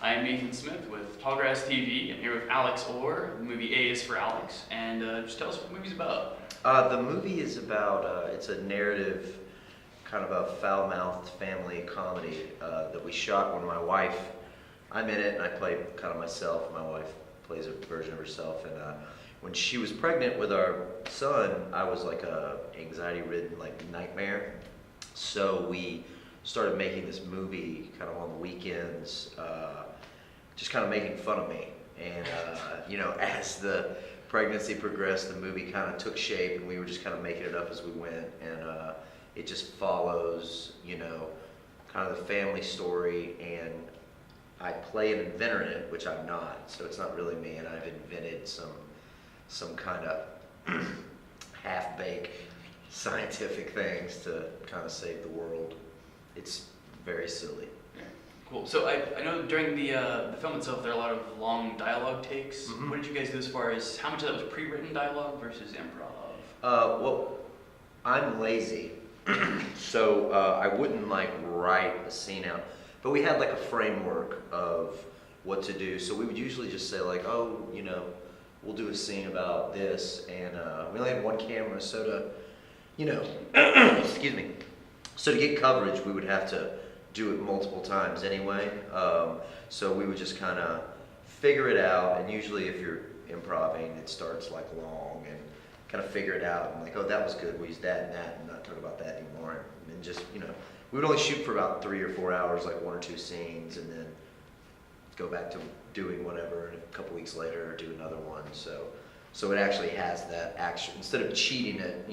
I'm Nathan Smith with Tallgrass TV. I'm here with Alex Orr. The movie A is for Alex. And just tell us what the movie's about. The movie is about, it's a narrative, kind of a foul-mouthed family comedy that we shot when I'm in it and I play kind of myself. My wife plays a version of herself. And when she was pregnant with our son, I was like a anxiety-ridden nightmare. So we started making this movie kind of on the weekends, just kind of making fun of me. And, as the pregnancy progressed, the movie kind of took shape and we were just kind of making it up as we went. And it just follows, kind of the family story. And I play an inventor in it, which I'm not. So it's not really me. And I've invented some kind of half-baked scientific things to kind of save the world. It's very silly. Yeah. Cool. So I know during the film itself there are a lot of long dialogue takes. Mm-hmm. What did you guys do as far as how much of that was pre-written dialogue versus improv? Well, I'm lazy, so I wouldn't write a scene out. But we had a framework of what to do. So we would usually just say we'll do a scene about this, and we only had one camera, so to, excuse me. So to get coverage, we would have to do it multiple times anyway. So we would just kind of figure it out, and usually if you're improvising, it starts long and kind of figure it out and oh, that was good, we'll use that and that and not talk about that anymore. And then just, we would only shoot for about 3 or 4 hours, one or two scenes, and then go back to doing whatever, and a couple weeks later do another one. So it actually has that action, instead of cheating it,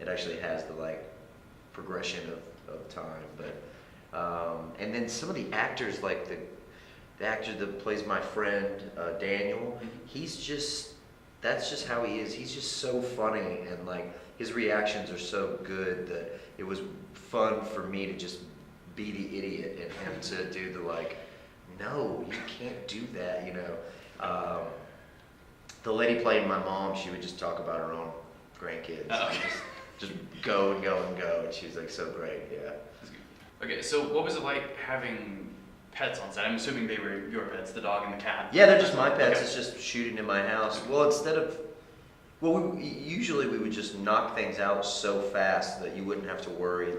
it actually has the progression of time. But and then some of the actors, the actor that plays my friend Daniel, that's just how he is. He's just so funny, and his reactions are so good that it was fun for me to just be the idiot and him to do the no, you can't do that, The lady playing my mom, she would just talk about her own grandkids. Oh, okay. Just go and go and go, and she's so great, yeah. Okay, so what was it like having pets on set? I'm assuming they were your pets, the dog and the cat. Yeah, they're just my pets. Okay. It's just shooting in my house. Well, usually we would just knock things out so fast that you wouldn't have to worry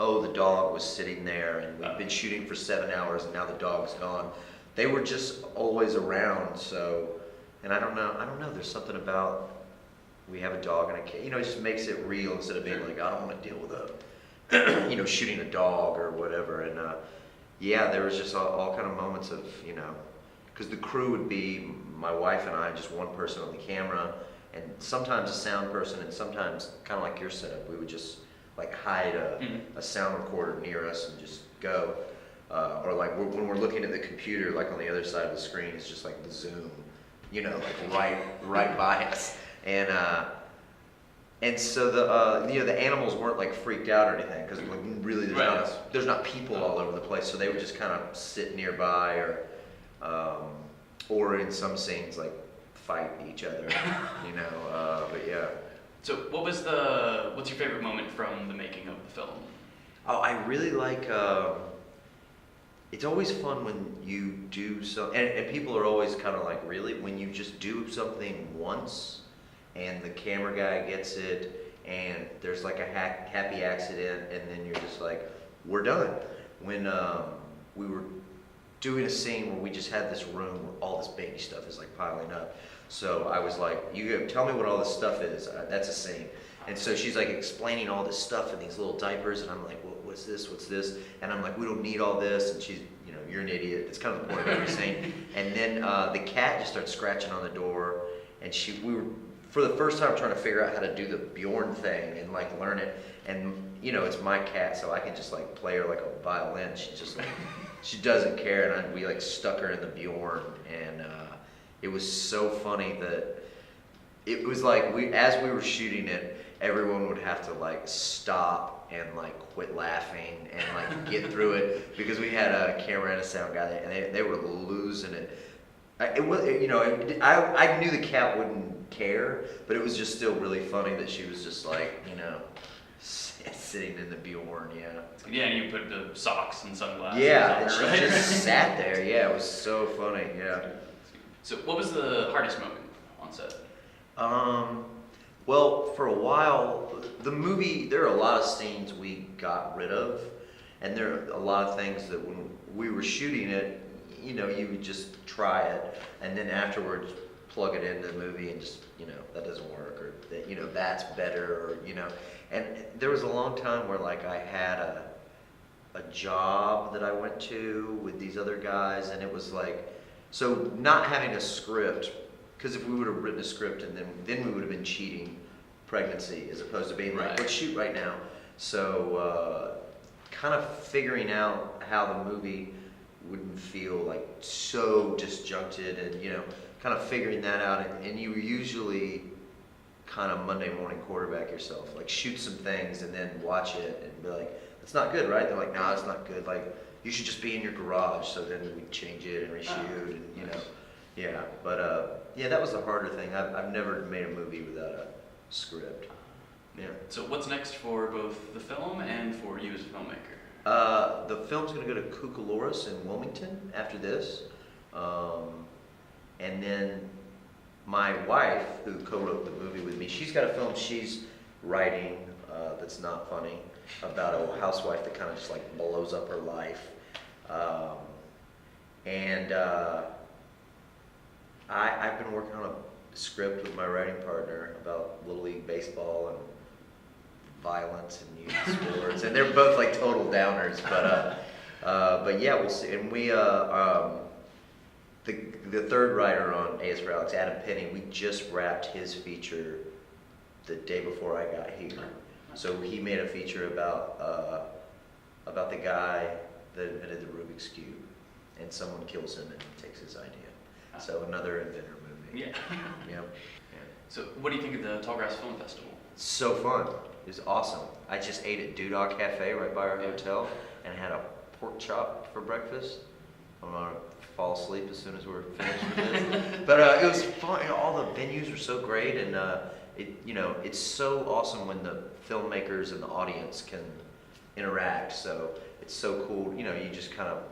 oh, the dog was sitting there and we've been shooting for 7 hours and now the dog's gone. They were just always around, so, and I don't know, there's something about we have a dog and a cat, it just makes it real instead of being I don't want to deal with shooting a dog or whatever. And yeah, there was just all kind of moments of, because the crew would be my wife and I, just one person on the camera, and sometimes a sound person, and sometimes kind of like your setup, we would just hide a sound recorder near us and just go. Or when we're looking at the computer, on the other side of the screen, it's just the Zoom, right by us. And so the animals weren't freaked out or anything, because really there's not people all over the place, so they would just kind of sit nearby, or in some scenes fight each other, but yeah. So what's your favorite moment from the making of the film? Oh, I really it's always fun when you do and people are always kind of really, when you just do something once and the camera guy gets it and there's a happy accident, and then you're just we're done. When we were doing a scene where we just had this room where all this baby stuff is piling up, so I was you tell me what all this stuff is, that's a scene. And so she's explaining all this stuff in these little diapers, and I'm well, what's this, and I'm we don't need all this, and she's, you're an idiot, it's kind of the point of every scene. And then the cat just starts scratching on the door, and we were for the first time trying to figure out how to do the Bjorn thing and learn it, and it's my cat, so I can just play her a violin. She just she doesn't care, and we stuck her in the Bjorn, and it was so funny that it was as we were shooting it, everyone would have to stop and quit laughing and get through it, because we had a camera and a sound guy, and they were losing it. I knew the cat wouldn't care, but it was just still really funny that she was just sitting in the Bjorn, yeah. Yeah, and you put the socks and sunglasses Yeah, on and her, she right? just sat there. Yeah, it was so funny. Yeah. So, what was the hardest moment on set? Um, well, for a while, the movie, there are a lot of scenes we got rid of, and there are a lot of things that when we were shooting it, you would just try it, and then afterwards plug it into the movie and just, that doesn't work, or that, that's better, or, and there was a long time where like I had a job that I went to with these other guys, and it was like, so not having a script, because if we would have written a script and then we would have been cheating pregnancy as opposed to being like, Right. let's shoot right now. So kind of figuring out how the movie wouldn't feel like so disjuncted, and kind of figuring that out, and you usually kind of Monday morning quarterback yourself, like shoot some things and then watch it and be like, it's not good, right? They're like, no, it's not good. Like, you should just be in your garage. So then we change it and reshoot, and yeah. But yeah, that was the harder thing. I've never made a movie without a script. Yeah. So, what's next for both the film and for you as a filmmaker? The film's gonna go to Cucaloris in Wilmington after this, and then my wife, who co-wrote the movie with me, she's got a film she's writing that's not funny, about a housewife that kind of just like blows up her life. I've been working on a script with my writing partner about Little League baseball and violence and youth sports, and they're both like total downers. But yeah, we'll see. And we the third writer on A is for Alex, Adam Penny, we just wrapped his feature the day before I got here. So he made a feature about the guy that invented the Rubik's Cube, and someone kills him and takes his idea. So another inventor movie. Yeah. Yep. Yeah. So, what do you think of the Tallgrass Film Festival? So fun. It was awesome. I just ate at Doodah Cafe right by our hotel and had a pork chop for breakfast. I'm gonna fall asleep as soon as we're finished with this. But it was fun. All the venues were so great, and it's so awesome when the filmmakers and the audience can interact. So it's so cool. You just kind of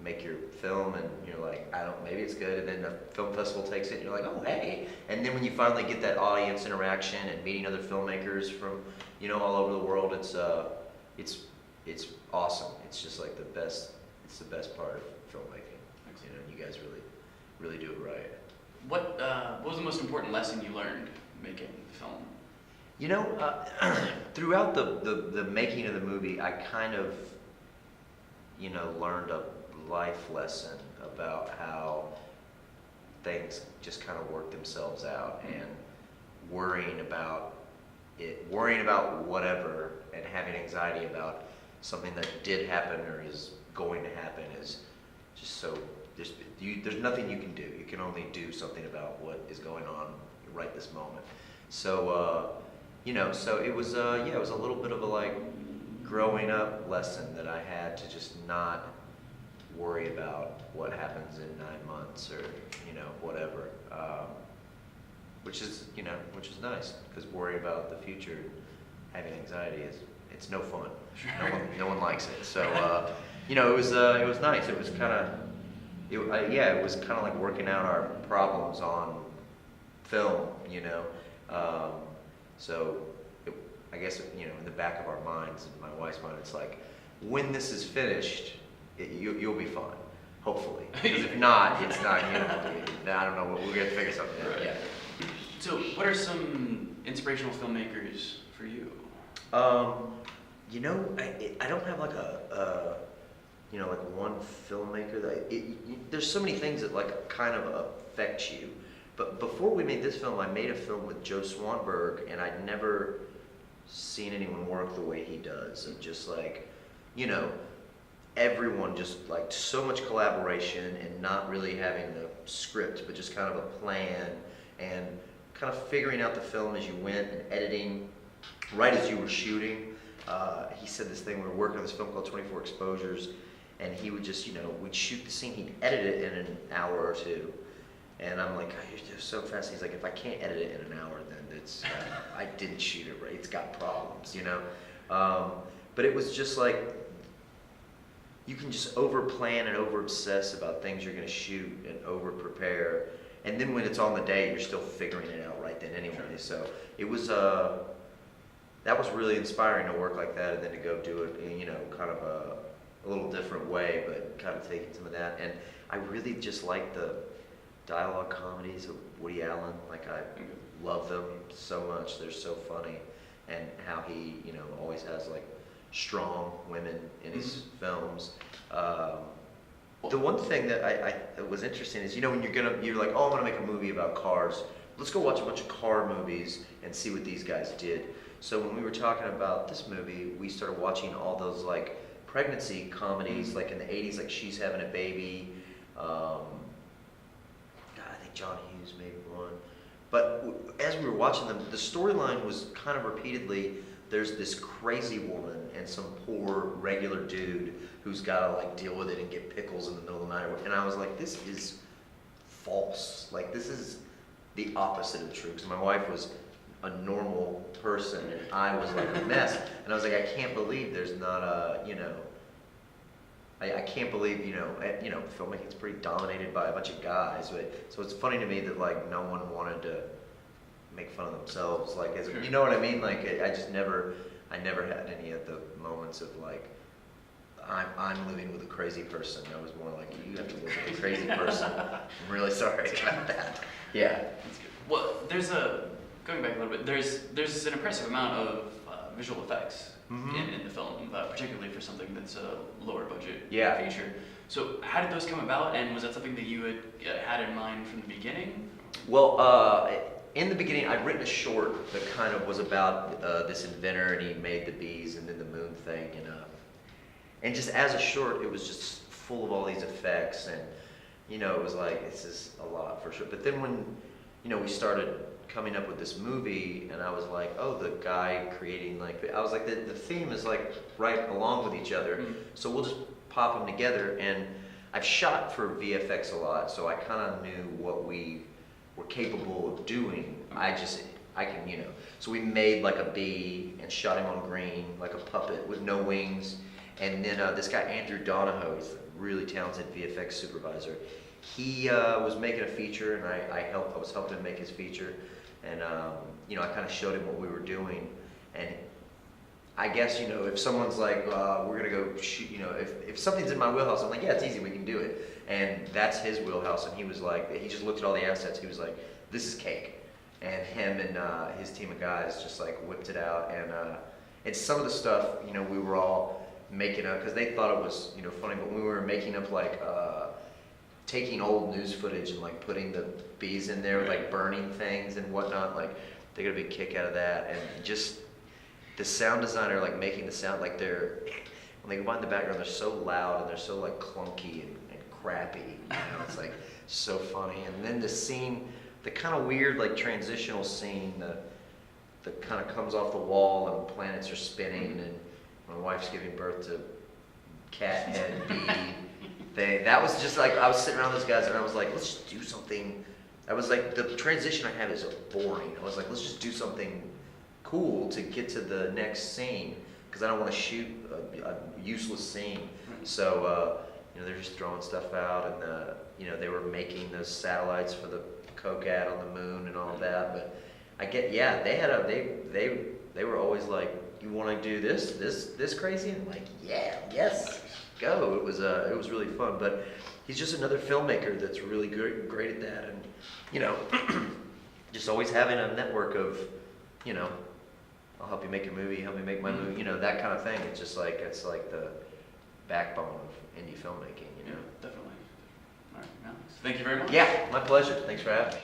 make your film, and you're like, maybe it's good, and then the film festival takes it, and you're like, oh hey, and then when you finally get that audience interaction and meeting other filmmakers from all over the world, it's awesome. It's just like the best. It's the best part of filmmaking. You guys really do it right. What was the most important lesson you learned making the film? Throughout the making of the movie, I kind of learned a life lesson about how things just kind of work themselves out, and worrying about whatever, and having anxiety about something that did happen or is going to happen is just so, there's nothing you can do. You can only do something about what is going on right this moment. So so it was it was a little bit of a like growing up lesson that I had to just not worry about what happens in 9 months or whatever, which is nice, because worrying about the future and having anxiety it's no fun. No one likes it. So it was nice. It was kind of it was kind of like working out our problems on film. So I guess in the back of our minds, in my wife's mind, it's like, when this is finished, you'll be fine, hopefully. Because if not, it's not. I don't know. We're gonna figure something out. Right. Yeah. So, what are some inspirational filmmakers for you? I don't have like like one filmmaker that there's so many things that like kind of affect you. But before we made this film, I made a film with Joe Swanberg, and I'd never seen anyone work the way he does, and just like, everyone just like so much collaboration, and not really having the script, but just kind of a plan, and kind of figuring out the film as you went, and editing right as you were shooting. He said this thing, we were working on this film called 24 Exposures, and he would just, we'd shoot the scene, he'd edit it in an hour or two, And I'm like, oh, you're just so fast. He's like, if I can't edit it in an hour, then it's I didn't shoot it right. It's got problems, you know. But it was just like, you can just over plan and over obsess about things you're going to shoot and over prepare, and then when it's on the day, you're still figuring it out right then anyway. Sure. So it was that was really inspiring to work like that, and then to go do it in, you know, kind of a little different way, but kind of taking some of that. And I really just like the dialogue comedies of Woody Allen. Like, I love them so much. They're so funny, and how he, you know, always has like strong women in his films. The one thing that that was interesting is, you know, when you're like, oh, I want to make a movie about cars. Let's go watch a bunch of car movies and see what these guys did. So when we were talking about this movie, we started watching all those like pregnancy comedies, like in the 80s, like She's Having a Baby. God, I think John Hughes made one. But as we were watching them, the storyline was kind of repeatedly, there's this crazy woman and some poor regular dude who's got to like deal with it and get pickles in the middle of the night. And I was like, this is false. Like, this is the opposite of true. Because my wife was a normal person and I was like a mess. And I was like, I can't believe there's not a, you know, I can't believe, you know, filmmaking's pretty dominated by a bunch of guys. But so it's funny to me that like no one wanted to make fun of themselves. Like, as, you know what I mean? Like, I never had any of the moments of like, I'm living with a crazy person. I was more like, you have to live with a crazy person. I'm really sorry about that. Yeah. That's good. Well, going back a little bit, there's an impressive amount of visual effects in the film, particularly for something that's a lower budget feature. So how did those come about, and was that something that you had in mind from the beginning? Well, in the beginning, I'd written a short that kind of was about this inventor, and he made the bees and then the moon thing, and just as a short, it was just full of all these effects, and you know, it was like, this is a lot for sure. But then when, you know, we started coming up with this movie, and I was like, oh, the guy creating, like, I was like, the theme is like right along with each other, so we'll just pop them together. And I've shot for VFX a lot, so I kind of knew what we were capable of doing. I can, you know, so we made like a bee and shot him on green, like a puppet with no wings. And then this guy, Andrew Donahoe, he's a really talented VFX supervisor. He was making a feature, and I was helping him make his feature. And, you know, I kind of showed him what we were doing. And I guess, you know, if someone's like, we're going to go shoot, you know, if something's in my wheelhouse, I'm like, yeah, it's easy, we can do it. And that's his wheelhouse. And he was like, he just looked at all the assets. He was like, this is cake. And him and his team of guys just like whipped it out. And some of the stuff, you know, we were all making up, because they thought it was, you know, funny, but we were making up like taking old news footage and like putting the bees in there, like burning things and whatnot. Like, they got a big kick out of that. And just the sound designer, like making the sound, like when they go behind the background, they're so loud and they're so like clunky and crappy, you know. It's like so funny. And then the scene, the kind of weird like transitional scene that kind of comes off the wall and planets are spinning, and my wife's giving birth to cat head bee. That was just like, I was sitting around those guys and I was like, let's just do something. I was like, the transition I have is boring. I was like, let's just do something cool to get to the next scene, because I don't want to shoot a useless scene. So, you know, they're just throwing stuff out, and you know, they were making those satellites for the COCAT on the moon and all of that. But I get, yeah, they were always like, you want to do this crazy? And I'm like, yeah, yes, go. It was really fun. But he's just another filmmaker that's really great at that, and you know, just always having a network of, you know, I'll help you make your movie, help me make my movie, you know, that kind of thing. It's just like, it's like the backbone of indie filmmaking, you know. Yeah, definitely. All right, Alex, thank you very much. Yeah, my pleasure. Thanks for having me.